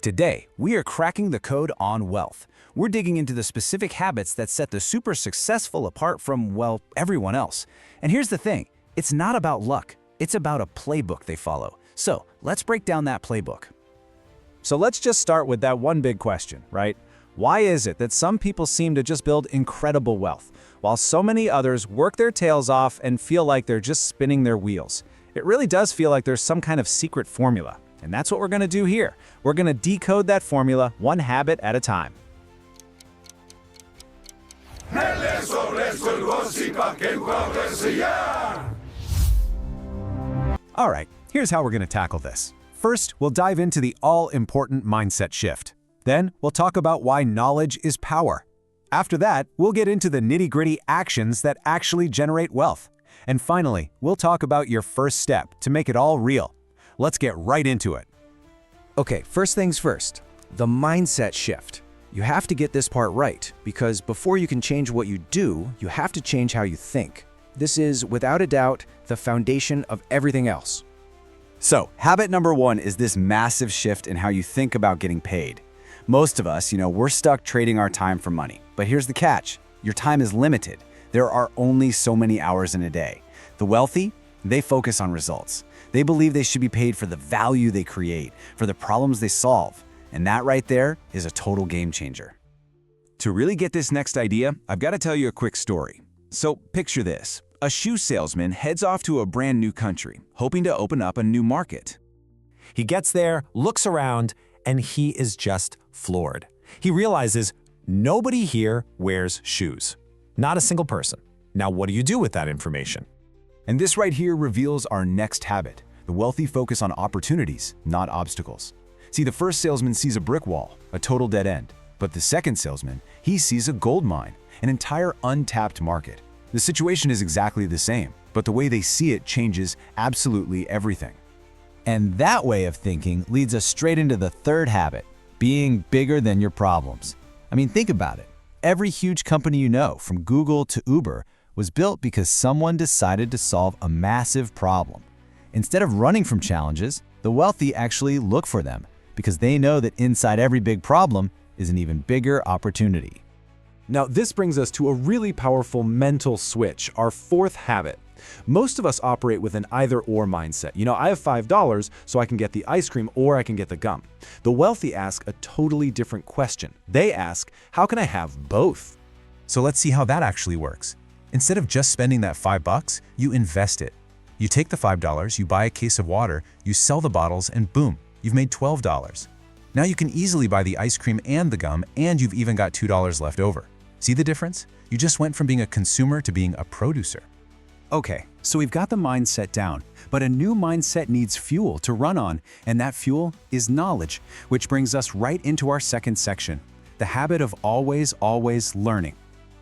Today, we are cracking the code on wealth. We're digging into the specific habits that set the super successful apart from, well, everyone else. And here's the thing, it's not about luck, it's about a playbook they follow. So let's break down that playbook. So let's just start with that one big question, right? Why is it that some people seem to just build incredible wealth, while so many others work their tails off and feel like they're just spinning their wheels? It really does feel like there's some kind of secret formula. And that's what we're going to do here. We're going to decode that formula one habit at a time. All right, here's how we're going to tackle this. First, we'll dive into the all-important mindset shift. Then, we'll talk about why knowledge is power. After that, we'll get into the nitty-gritty actions that actually generate wealth. And finally, we'll talk about your first step to make it all real. Let's get right into it. Okay, first things first, the mindset shift. You have to get this part right, because before you can change what you do, you have to change how you think. This is, without a doubt, the foundation of everything else. So, habit number one is this massive shift in how you think about getting paid. Most of us, we're stuck trading our time for money. But here's the catch. Your time is limited. There are only so many hours in a day. The wealthy, they focus on results. They believe they should be paid for the value they create, for the problems they solve. And that right there is a total game changer. To really get this next idea, I've got to tell you a quick story. So picture this. A shoe salesman heads off to a brand new country, hoping to open up a new market. He gets there, looks around, and he is just floored. He realizes nobody here wears shoes. Not a single person. Now, what do you do with that information? And this right here reveals our next habit. The wealthy focus on opportunities, not obstacles. See, the first salesman sees a brick wall, a total dead end. But the second salesman, he sees a gold mine, an entire untapped market. The situation is exactly the same, but the way they see it changes absolutely everything. And that way of thinking leads us straight into the third habit, being bigger than your problems. I mean, think about it. Every huge company you know, from Google to Uber, was built because someone decided to solve a massive problem. Instead of running from challenges, the wealthy actually look for them because they know that inside every big problem is an even bigger opportunity. Now, this brings us to a really powerful mental switch, our fourth habit. Most of us operate with an either-or mindset. I have $5, so I can get the ice cream or I can get the gum. The wealthy ask a totally different question. They ask, how can I have both? So let's see how that actually works. Instead of just spending that $5, you invest it. You take the $5, you buy a case of water, you sell the bottles, and boom, you've made $12. Now you can easily buy the ice cream and the gum, and you've even got $2 left over. See the difference? You just went from being a consumer to being a producer. Okay, so we've got the mindset down, but a new mindset needs fuel to run on, and that fuel is knowledge, which brings us right into our second section, the habit of always learning.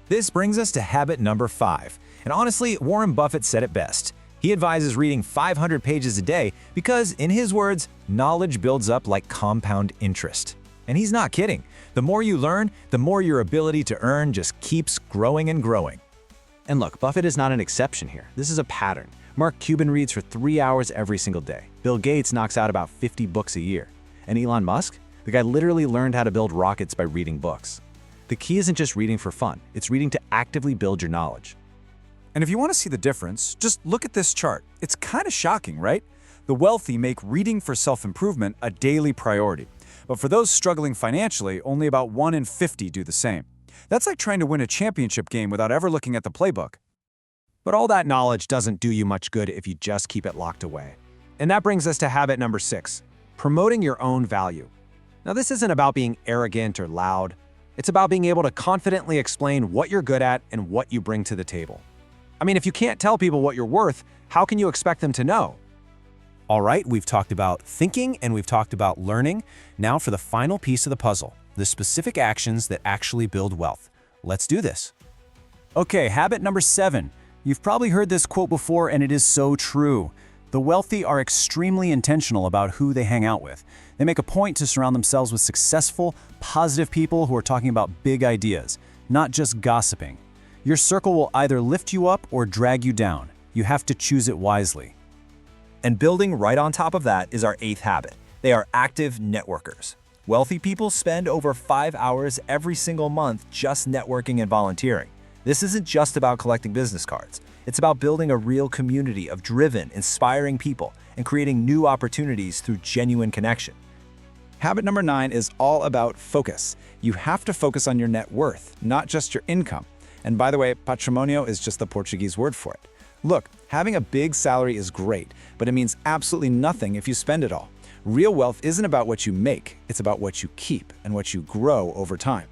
This brings us to habit number 5. And honestly, Warren Buffett said it best. He advises reading 500 pages a day because, in his words, knowledge builds up like compound interest. And he's not kidding. The more you learn, the more your ability to earn just keeps growing and growing. And look, Buffett is not an exception here. This is a pattern. Mark Cuban reads for 3 hours every single day. Bill Gates knocks out about 50 books a year. And Elon Musk? The guy literally learned how to build rockets by reading books. The key isn't just reading for fun. It's reading to actively build your knowledge. And if you want to see the difference, just look at this chart. It's kind of shocking, right? The wealthy make reading for self-improvement a daily priority. But for those struggling financially, only about 1 in 50 do the same. That's like trying to win a championship game without ever looking at the playbook. But all that knowledge doesn't do you much good if you just keep it locked away. And that brings us to habit number 6, promoting your own value. Now, this isn't about being arrogant or loud. It's about being able to confidently explain what you're good at and what you bring to the table. I mean, if you can't tell people what you're worth, how can you expect them to know? All right, we've talked about thinking and we've talked about learning. Now for the final piece of the puzzle, the specific actions that actually build wealth. Let's do this. Okay, habit number 7. You've probably heard this quote before, and it is so true. The wealthy are extremely intentional about who they hang out with. They make a point to surround themselves with successful, positive people who are talking about big ideas, not just gossiping. Your circle will either lift you up or drag you down. You have to choose it wisely. And building right on top of that is our 8th habit. They are active networkers. Wealthy people spend over 5 hours every single month just networking and volunteering. This isn't just about collecting business cards. It's about building a real community of driven, inspiring people and creating new opportunities through genuine connection. Habit number 9 is all about focus. You have to focus on your net worth, not just your income. And by the way, patrimonio is just the Portuguese word for it. Look, having a big salary is great, but it means absolutely nothing if you spend it all. Real wealth isn't about what you make, it's about what you keep and what you grow over time.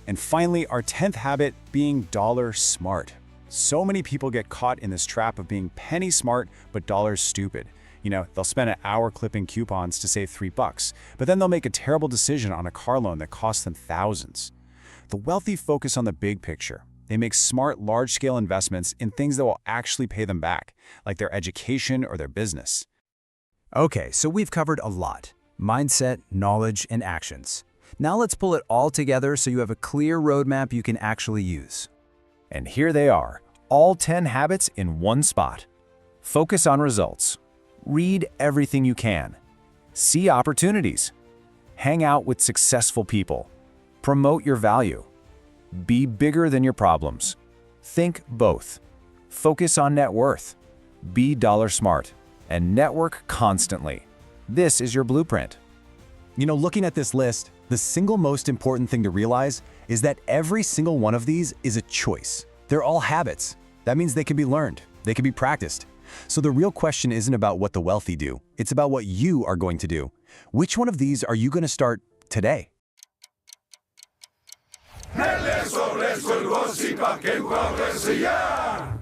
And finally, our 10th habit, being dollar smart. So many people get caught in this trap of being penny smart but dollar stupid. You know, they'll spend an hour clipping coupons to save $3, but then they'll make a terrible decision on a car loan that costs them thousands. The wealthy focus on the big picture. They make smart, large-scale investments in things that will actually pay them back, like their education or their business. Okay, so we've covered a lot: mindset, knowledge, and actions. Now let's pull it all together so you have a clear roadmap you can actually use. And here they are, all 10 habits in one spot. Focus on results. Read everything you can. See opportunities. Hang out with successful people. Promote your value. Be bigger than your problems. Think both. Focus on net worth. Be dollar smart. And network constantly. This is your blueprint. You know, looking at this list, the single most important thing to realize is that every single one of these is a choice. They're all habits. That means they can be learned, they can be practiced. So the real question isn't about what the wealthy do, it's about what you are going to do. Which one of these are you going to start today? Nelle sole sul rossi pa che muoversi ya.